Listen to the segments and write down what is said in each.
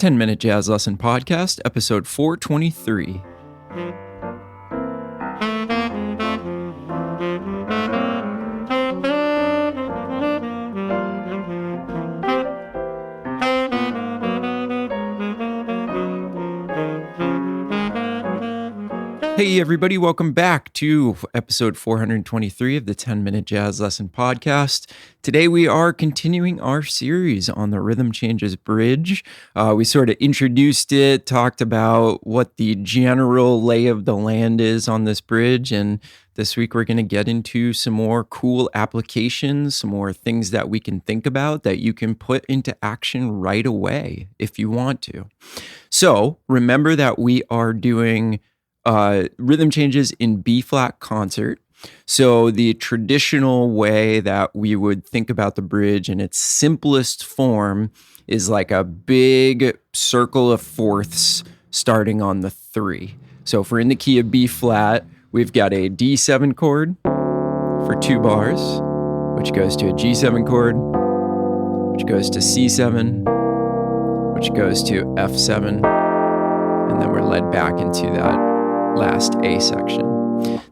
10-Minute Jazz Lesson Podcast, episode 423. Hey everybody, welcome back to episode 423 of the 10-Minute Jazz Lesson Podcast. Today we are continuing our series on the Rhythm Changes Bridge. We sort of introduced it, talked about what the general lay of the land is on this bridge, and this week we're going to get into some more cool applications, some more things that we can think about that you can put into action right away if you want to. So remember that we are doing rhythm changes in B-flat concert. So the traditional way that we would think about the bridge in its simplest form is like a big circle of fourths starting on the 3. So if we're in the key of B-flat, we've got a D7 chord for 2 bars, which goes to a G7 chord, which goes to C7, which goes to F7, and then we're led back into that last A section.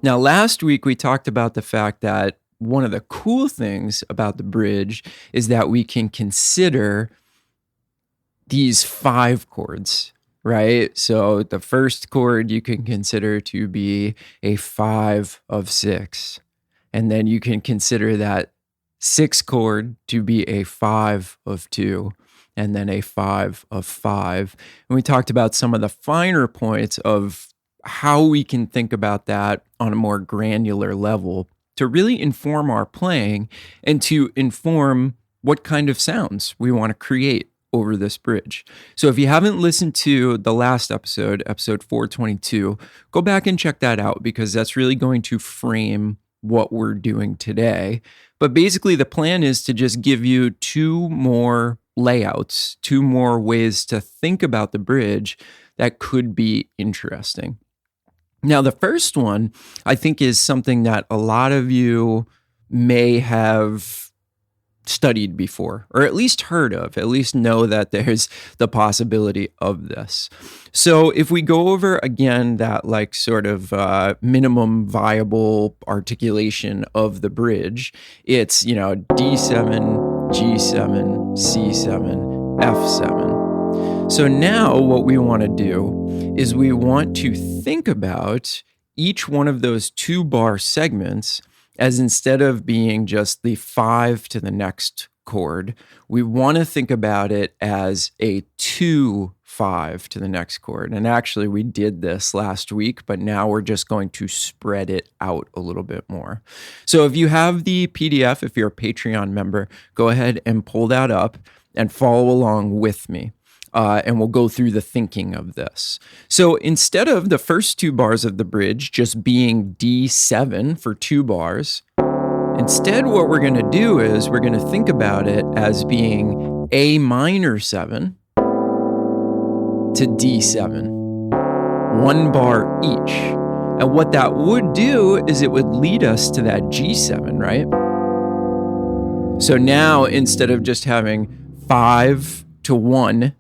Now, last week we talked about the fact that one of the cool things about the bridge is that we can consider these 5 chords, right? So the first chord you can consider to be a 5 of 6. And then you can consider that 6th chord to be a 5 of 2. And then a 5 of 5. And we talked about some of the finer points of how we can think about that on a more granular level to really inform our playing and to inform what kind of sounds we want to create over this bridge. So if you haven't listened to the last episode, episode 422, go back and check that out because that's really going to frame what we're doing today. But basically the plan is to just give you 2 more layouts, 2 more ways to think about the bridge that could be interesting. Now, the first one, I think, is something that a lot of you may have studied before, or at least heard of, at least know that there's the possibility of this. So if we go over again that like sort of minimum viable articulation of the bridge, it's, D7, G7, C7, F7. So now what we want to do is we want to think about each one of those 2 bar segments as instead of being just the 5 to the next chord, we want to think about it as a 2-5 to the next chord. And actually we did this last week, but now we're just going to spread it out a little bit more. So if you have the PDF, if you're a Patreon member, go ahead and pull that up and follow along with me. And we'll go through the thinking of this. So instead of the first 2 bars of the bridge just being D7 for 2 bars, instead what we're going to do is we're going to think about it as being A minor 7 to D7, 1 bar each. And what that would do is it would lead us to that G7, right? So now instead of just having 5 to 1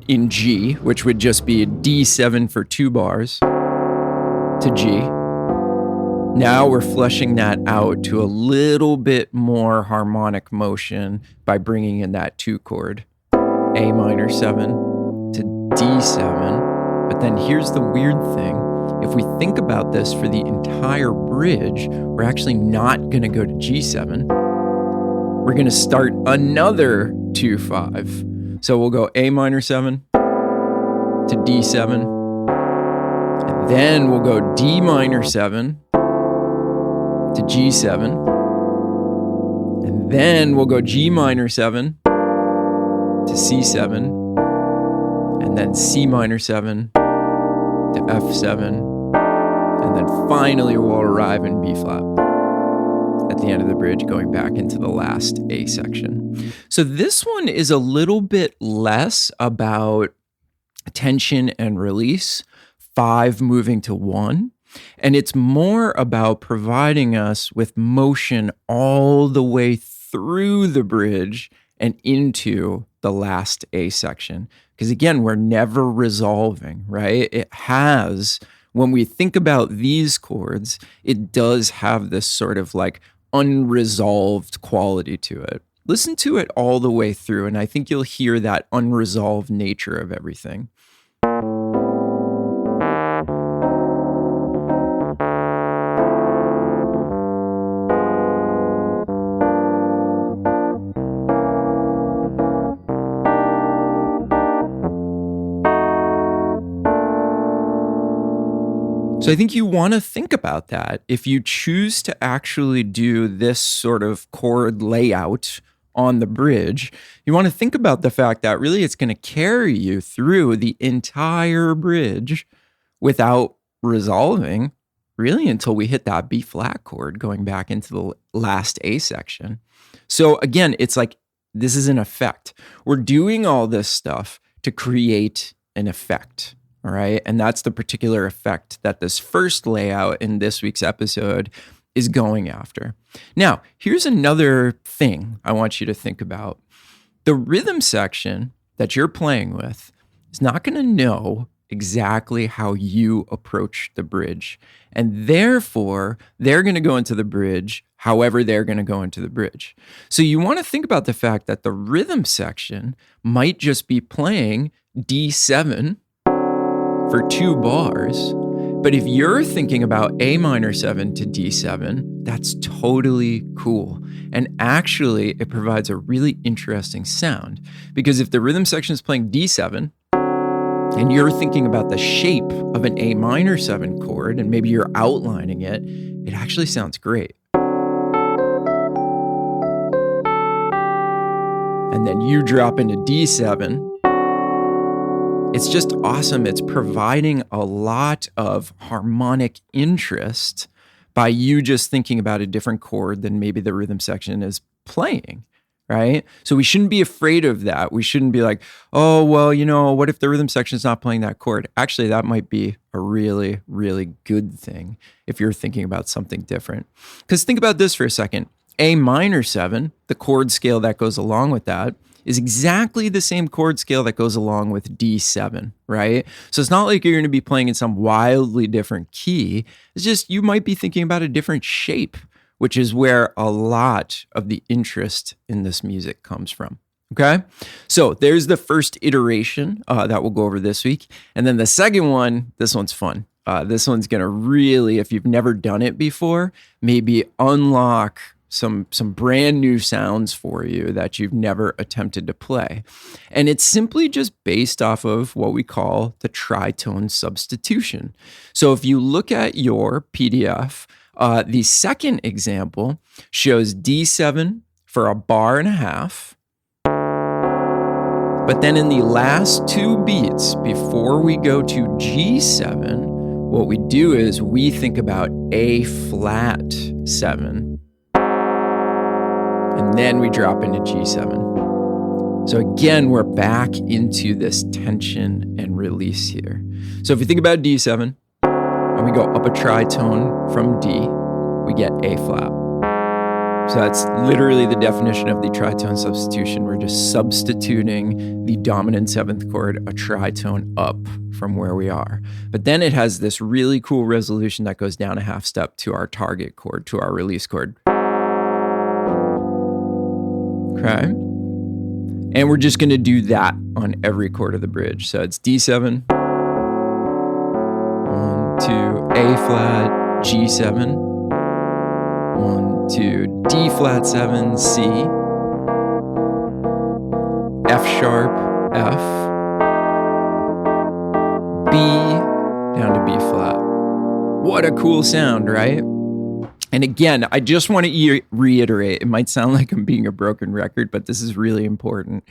in G, which would just be a D7 for 2 bars to G. Now we're fleshing that out to a little bit more harmonic motion by bringing in that 2 chord, A minor 7 to D7. But then here's the weird thing. If we think about this for the entire bridge, we're actually not going to go to G7. We're going to start another 2-5. So we'll go A minor 7 to D7, and then we'll go D minor 7 to G7, and then we'll go G minor 7 to C7, and then C minor 7 to F7, and then finally we'll arrive in B flat at the end of the bridge, going back into the last A section. So this one is a little bit less about tension and release, 5 moving to 1, and it's more about providing us with motion all the way through the bridge and into the last A section. Because again, we're never resolving, right? It has, when we think about these chords, it does have this sort of like unresolved quality to it. Listen to it all the way through, and I think you'll hear that unresolved nature of everything. So I think you want to think about that. If you choose to actually do this sort of chord layout on the bridge, you want to think about the fact that really it's going to carry you through the entire bridge without resolving really until we hit that B flat chord going back into the last A section. So again, it's like this is an effect. We're doing all this stuff to create an effect. All right. And that's the particular effect that this first layout in this week's episode is going after. Now, here's another thing I want you to think about. The rhythm section that you're playing with is not going to know exactly how you approach the bridge. And therefore, they're going to go into the bridge however they're going to go into the bridge. So you want to think about the fact that the rhythm section might just be playing D7 for 2 bars. But if you're thinking about A minor 7 to D7, that's totally cool. And actually, it provides a really interesting sound. Because if the rhythm section is playing D7, and you're thinking about the shape of an A minor 7 chord, and maybe you're outlining it, it actually sounds great. And then you drop into D7, it's just awesome. It's providing a lot of harmonic interest by you just thinking about a different chord than maybe the rhythm section is playing, right? So we shouldn't be afraid of that. We shouldn't be like, oh, well, what if the rhythm section is not playing that chord? Actually, that might be a really, really good thing if you're thinking about something different. Because think about this for a second. A minor 7, the chord scale that goes along with that, is exactly the same chord scale that goes along with D7, right? So it's not like you're going to be playing in some wildly different key. It's just you might be thinking about a different shape, which is where a lot of the interest in this music comes from. Okay? So there's the first iteration that we'll go over this week. And then the second one, this one's fun. This one's going to really, if you've never done it before, maybe unlock some brand new sounds for you that you've never attempted to play. And it's simply just based off of what we call the tritone substitution. So if you look at your PDF, the second example shows D7 for a bar and a half. But then in the last 2 beats before we go to G7, what we do is we think about A flat 7. And then we drop into G7. So again, we're back into this tension and release here. So if you think about D7, and we go up a tritone from D, we get A flat. So that's literally the definition of the tritone substitution. We're just substituting the dominant 7th chord a tritone up from where we are. But then it has this really cool resolution that goes down a half step to our target chord, to our release chord. Okay. And we're just going to do that on every chord of the bridge. So it's D7, 1, 2, A flat, G7, 1, 2, D flat 7, C, F sharp, F, B, down to B flat. What a cool sound, right? And again, I just want to reiterate, it might sound like I'm being a broken record, but this is really important.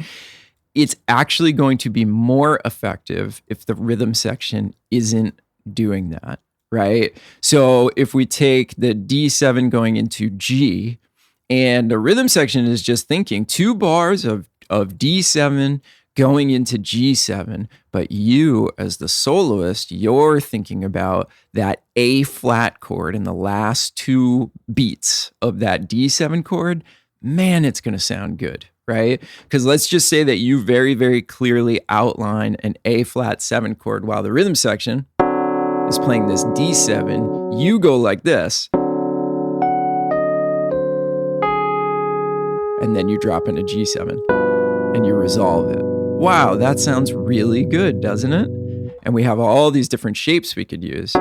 It's actually going to be more effective if the rhythm section isn't doing that, right? So if we take the D7 going into G, and the rhythm section is just thinking 2 bars of D7 going into G7, but you as the soloist, you're thinking about that A flat chord in the last 2 beats of that D7 chord, man, it's going to sound good, right? Because let's just say that you very, very clearly outline an A flat 7 chord while the rhythm section is playing this D7. You go like this, and then you drop into G7 and you resolve it. Wow, that sounds really good, doesn't it? And we have all these different shapes we could use.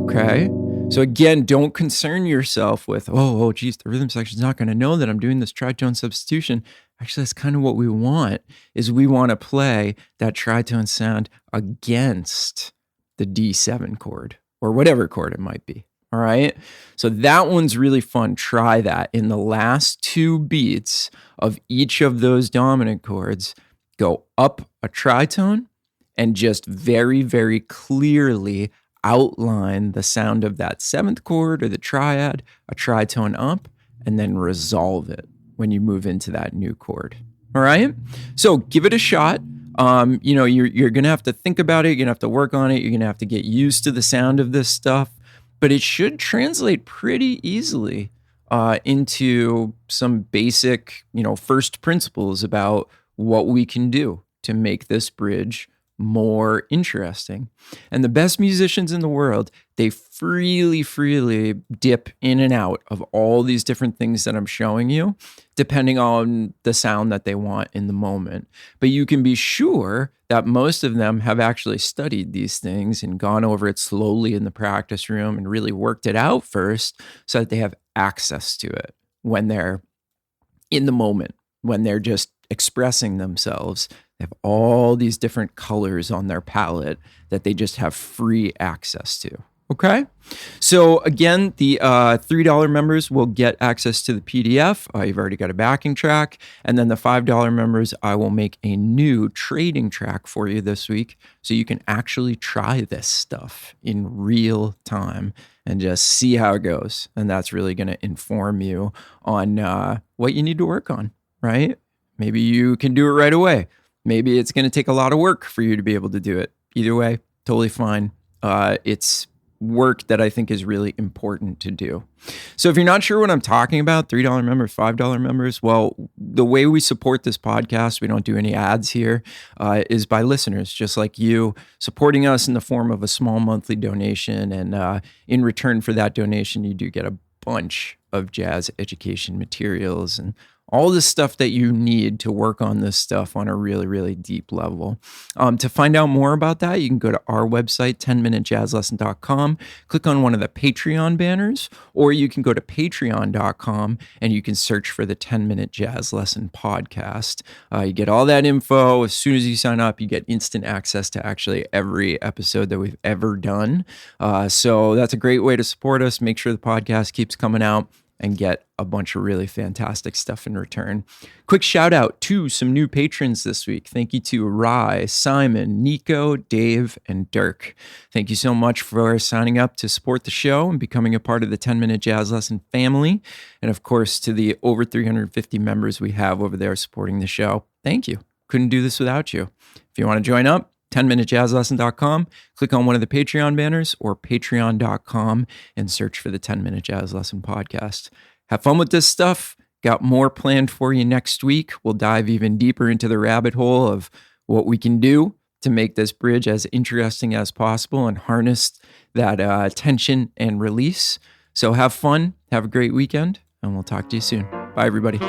Okay. So again, don't concern yourself with, geez, the rhythm section's not going to know that I'm doing this tritone substitution. Actually, that's kind of what we want, is we want to play that tritone sound against the D7 chord or whatever chord it might be. All right. So that one's really fun. Try that. In the last 2 beats of each of those dominant chords, go up a tritone and just very, very clearly outline the sound of that 7th chord or the triad, a tritone up, and then resolve it when you move into that new chord. All right. So give it a shot. You're going to have to think about it. You're going to have to work on it. You're going to have to get used to the sound of this stuff. But it should translate pretty easily into some basic, first principles about what we can do to make this bridge more interesting. And the best musicians in the world, they freely dip in and out of all these different things that I'm showing you, depending on the sound that they want in the moment. But you can be sure that most of them have actually studied these things and gone over it slowly in the practice room and really worked it out first so that they have access to it when they're in the moment, when they're just expressing themselves. They have all these different colors on their palette that they just have free access to. Okay. So again, the $3 members will get access to the PDF. You've already got a backing track. And then the $5 members, I will make a new trading track for you this week so you can actually try this stuff in real time and just see how it goes. And that's really going to inform you on what you need to work on, right? Maybe you can do it right away. Maybe it's going to take a lot of work for you to be able to do it. Either way, totally fine. It's work that I think is really important to do. So if you're not sure what I'm talking about, $3 members, $5 members, well, the way we support this podcast, we don't do any ads here, is by listeners just like you supporting us in the form of a small monthly donation. And in return for that donation, you do get a bunch of jazz education materials and all the stuff that you need to work on this stuff on a really, really deep level. To find out more about that, you can go to our website, 10minutejazzlesson.com, click on one of the Patreon banners, or you can go to patreon.com and you can search for the 10-Minute Jazz Lesson podcast. You get all that info. As soon as you sign up, you get instant access to actually every episode that we've ever done. So that's a great way to support us. Make sure the podcast keeps coming out and get a bunch of really fantastic stuff in return. Quick shout out to some new patrons this week. Thank you to Rye, Simon, Nico, Dave, and Dirk. Thank you so much for signing up to support the show and becoming a part of the 10-Minute Jazz Lesson family. And of course, to the over 350 members we have over there supporting the show. Thank you. Couldn't do this without you. If you want to join up, 10minutejazzlesson.com, click on one of the Patreon banners or patreon.com and search for the 10-Minute Jazz Lesson podcast. Have fun with this stuff. Got more planned for you next week. We'll dive even deeper into the rabbit hole of what we can do to make this bridge as interesting as possible and harness that tension and release. So have fun. Have a great weekend, and we'll talk to you soon. Bye, everybody.